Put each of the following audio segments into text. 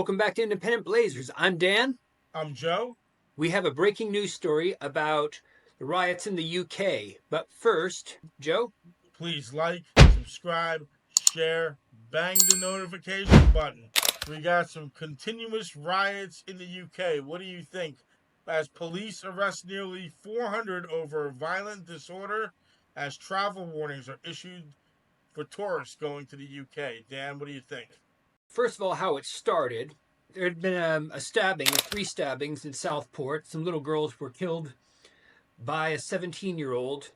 Welcome back to Independent Blazers. I'm Dan. I'm Joe. We have a breaking news story about the riots in the UK. But first, Joe, Please like, subscribe, share, bang the notification button. We got some continuous riots in the UK. What do you think? As police arrest nearly 400 over violent disorder, as travel warnings are issued for tourists going to the UK. Dan, what do you think? first of all, how it started. There had been three stabbings in Southport. Some little girls were killed by a 17-year-old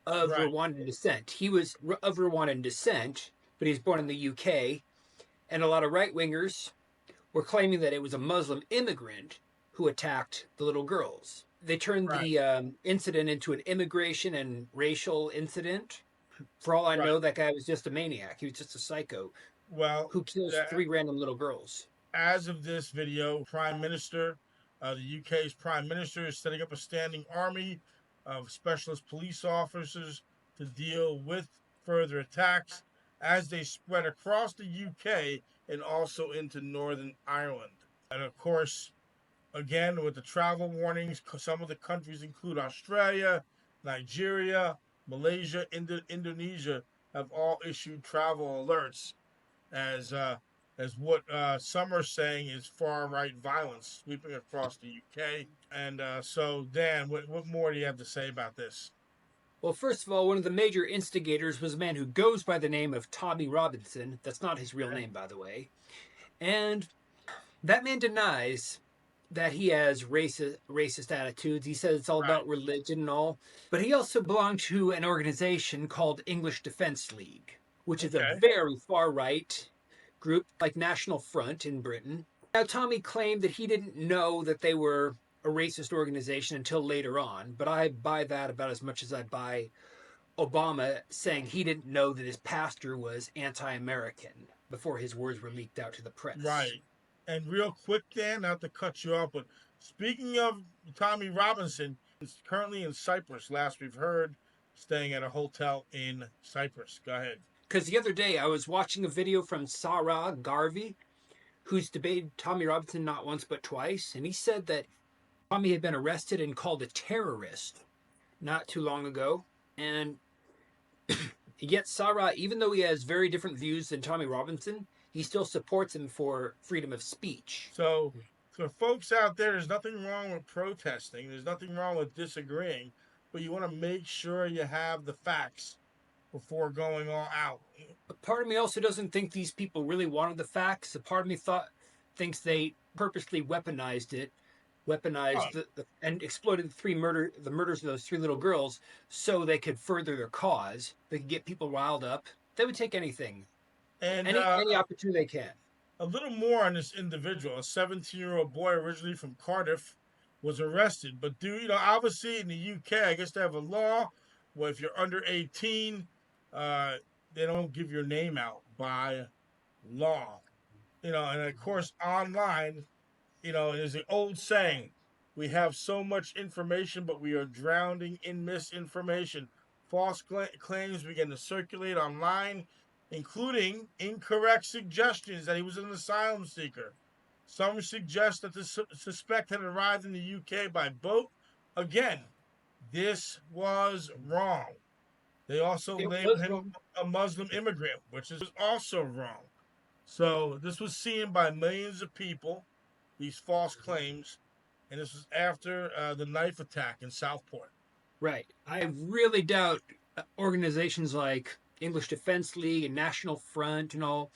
of Right, Rwandan descent. He was of Rwandan descent, but he was born in the UK. And a lot of right wingers were claiming that it was a Muslim immigrant who attacked the little girls. They turned right, the incident into an immigration and racial incident. For all I right. know, that guy was just a maniac. He was just a psycho Well, who kills three random little girls. as of this video, Prime Minister, the UK's Prime Minister, is setting up a standing army of specialist police officers to deal with further attacks as they spread across the UK and also into Northern Ireland. And of course, again, with the travel warnings, some of the countries include Australia, Nigeria, Malaysia, Indonesia have all issued travel alerts as what some are saying is far right violence sweeping across the UK. And so, Dan, what more do you have to say about this? Well, first of all, one of the major instigators was a man who goes by the name of Tommy Robinson. That's not his real Okay. name, by the way. And that man denies that he has racist attitudes. He says it's all Right. about religion and all. But he also belonged to an organization called English Defence League, which is a Okay. very far right group like National Front in Britain. Now, Tommy claimed that he didn't know that they were a racist organization until later on, but I buy that about as much as I buy Obama saying he didn't know that his pastor was anti American before his words were leaked out to the press. Right. And real quick, Dan, not to cut you off, but speaking of Tommy Robinson, is currently in Cyprus. Last we've heard, staying at a hotel in Cyprus. Go ahead. Because the other day I was watching a video from Sarah Garvey, who's debated Tommy Robinson not once but twice, and he said that Tommy had been arrested and called a terrorist not too long ago. And yet Sarah, even though he has very different views than Tommy Robinson, he still supports him for freedom of speech. So, for folks out there, there's nothing wrong with protesting. There's nothing wrong with disagreeing, but you want to make sure you have the facts before going all out. A part of me also doesn't think these people really wanted the facts. A part of me thinks they purposely weaponized Oh, and exploited the murders of those three little girls, so they could further their cause. They could get people riled up. They would take anything, and any opportunity they can. a little more on this individual. A 17-year-old boy originally from Cardiff was arrested, but obviously in the UK, I guess they have a law where if you're under 18, uh, they don't give your name out by law. And of course online, there's an old saying: we have so much information, but we are drowning in misinformation. False claims begin to circulate online, including incorrect suggestions that he was an asylum seeker. Some suggest that the suspect had arrived in the UK by boat. Again, this was wrong. They also It labeled was him wrong. a Muslim immigrant, which is also wrong. So this was seen by millions of people, these false claims, and this was after the knife attack in Southport. Right. I really doubt organizations like English Defense League and National Front and all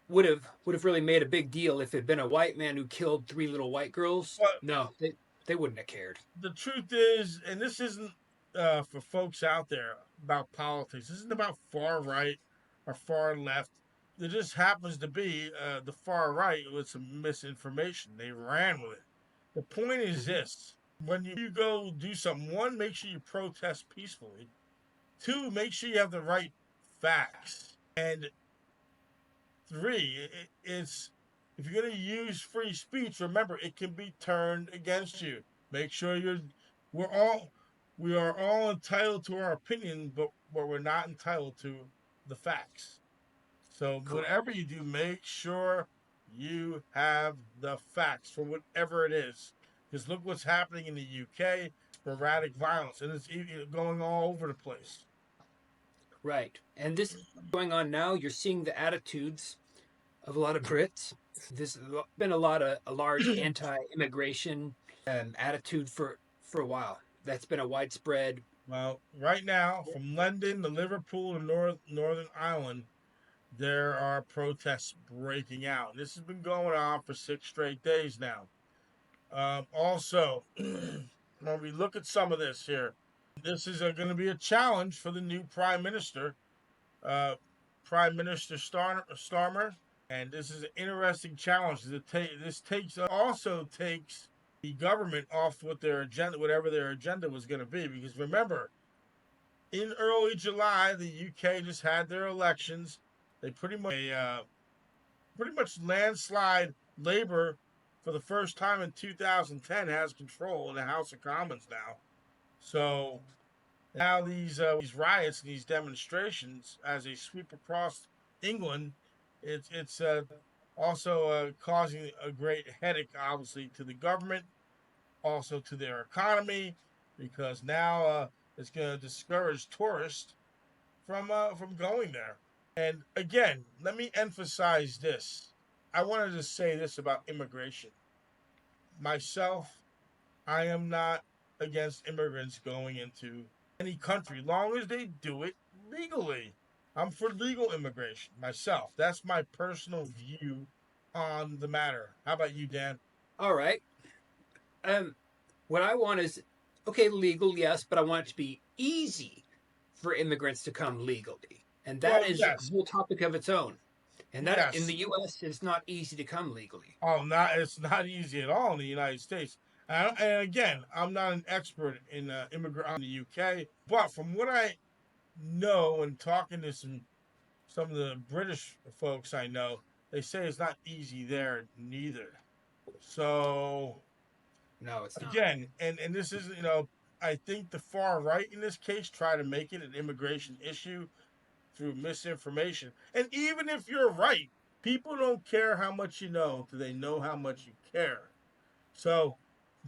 would have really made a big deal if it had been a white man who killed three little white girls. But No, they wouldn't have cared. the truth is, and this isn't for folks out there about politics. This isn't about far right or far left. There just happens to be the far right with some misinformation. They ran with it. The point is Mm-hmm. this: when you go do something, one, make sure you protest peacefully. Two, make sure you have the right facts. And three, it's if you're going to use free speech, remember it can be turned against you. Make sure we're all we are all entitled to our opinion, but we're not entitled to the facts. So Correct. whatever you do, make sure You have the facts for whatever it is. Because look what's happening in the UK, sporadic violence, and it's going all over the place. Right. And this is going on now. You're seeing the attitudes of a lot of Brits. There's been a large anti-immigration attitude for a while. That's been a widespread. Well, right now, from London to Liverpool to Northern Ireland, there are protests breaking out. This has been going on for 6 straight days now. Also, when we look at some of this here, this is going to be a challenge for the new Prime Minister, uh, Prime Minister Starmer. And this is an interesting challenge. This takes also takes the government off what their agenda, whatever their agenda was going to be. Because remember, in early July, the UK just had their elections. They pretty much landslide Labour for the first time in 2010 has control in the House of Commons now. So now these riots and these demonstrations, as they sweep across England, it's also causing a great headache, obviously, to the government, also to their economy, because now it's going to discourage tourists from going there. And again, let me emphasize this. I wanted to say this about immigration. Myself, I am not against immigrants going into any country, long as they do it legally. I'm for legal immigration myself. That's my personal view on the matter. How about you, Dan? All right. Um, what I want is okay, legal, yes, but I want it to be easy for immigrants to come legally, and that Well, is a yes, whole topic of its own. And that in yes. the U.S. it's not easy to come legally. Oh, not it's not easy at all in the United States. And again, I'm not an expert in immigrant in the UK, but from what I know and talking to some of the British folks I know, they say it's not easy there neither. So No, it's not. again, and this is I think the far right in this case try to make it an immigration issue through misinformation. And even if you're right, people don't care how much you know, do they know how much you care? So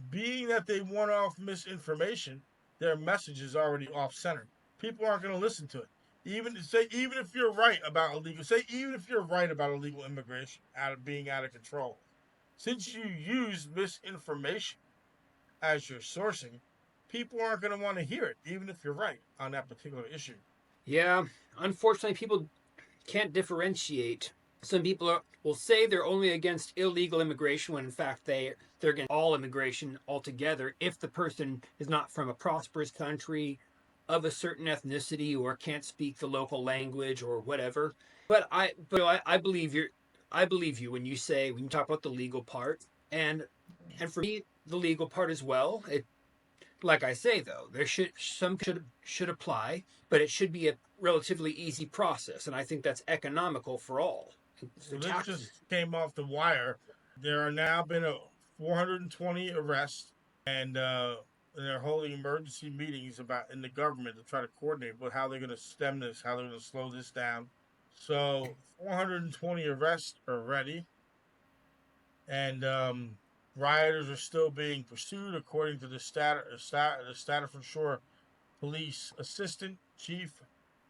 being that they want off misinformation, their message is already off center. People aren't going to listen to it. Even if you're right about even if you're right about illegal immigration being out of control, since you use misinformation as your sourcing, people aren't going to want to hear it, even if you're right on that particular issue. Yeah, unfortunately, people can't differentiate. Some people will say they're only against illegal immigration when in fact they're against all immigration altogether if the person is not from a prosperous country of a certain ethnicity or can't speak the local language or whatever. But I believe you when you talk about the legal part and for me the legal part as well. It like I say though, there should apply, but it should be a relatively easy process, and I think that's economical for all. The So this taxes. just came off the wire. There are now been 420 arrests, and they're holding emergency meetings about in the government to try to coordinate with how they're going to stem this, how they're going to slow this down. So 420 arrests already, and rioters are still being pursued, according to the Staffordshire Police Assistant Chief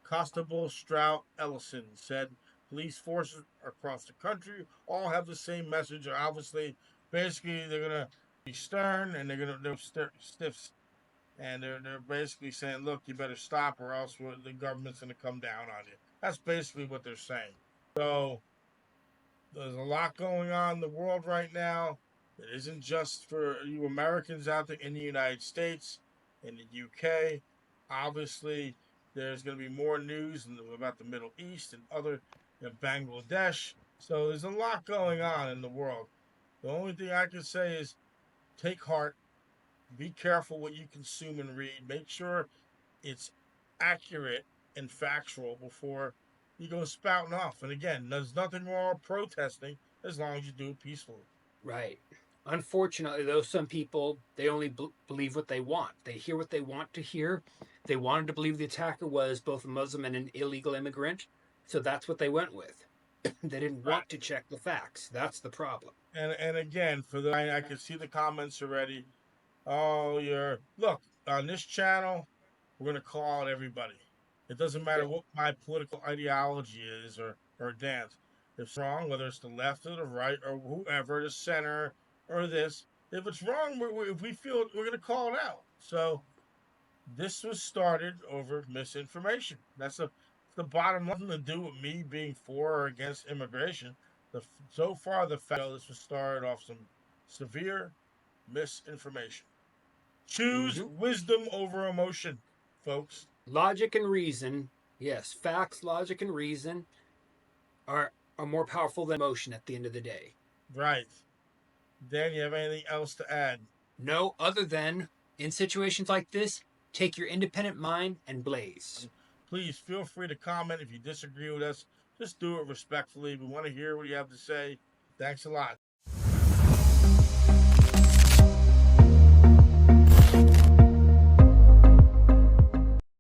Constable Strout Ellison said police forces across the country all have the same message. Obviously, basically, they're gonna be stern and they're stiff, and they're basically saying, "Look, you better stop, or else the government's gonna come down on you." That's basically what they're saying. So there's a lot going on in the world right now. It isn't just for you Americans out there in the United States, in the UK. Obviously, there's going to be more news about the Middle East and other Bangladesh. So there's a lot going on in the world. The only thing I can say is take heart, be careful what you consume and read. Make sure it's accurate and factual before you go spouting off. And again, there's nothing wrong with protesting as long as you do it peacefully. Right. Unfortunately, though, some people they only believe what they want. They hear what they want to hear. They wanted to believe the attacker was both a Muslim and an illegal immigrant, so that's what they went with. They didn't Right. want to check the facts. That's the problem. And again, for the I can see the comments already. Oh, you're look on this channel. We're gonna call out everybody. It doesn't matter Yeah. what my political ideology is or dance. If it's wrong, whether it's the left or the right or whoever, the center or this, if it's wrong, if we feel it, we're gonna call it out. So this was started over misinformation. That's the bottom line. Nothing to do with me being for or against immigration. So far the fact this was started off some severe misinformation. Choose Hmm. wisdom over emotion, folks. Logic and reason, yes, facts, logic, and reason are more powerful than emotion at the end of the day. Right. Dan, you have anything else to add? No, other than in situations like this, take your independent mind and blaze. Please feel free to comment if you disagree with us. Just do it respectfully. We want to hear what you have to say. Thanks a lot.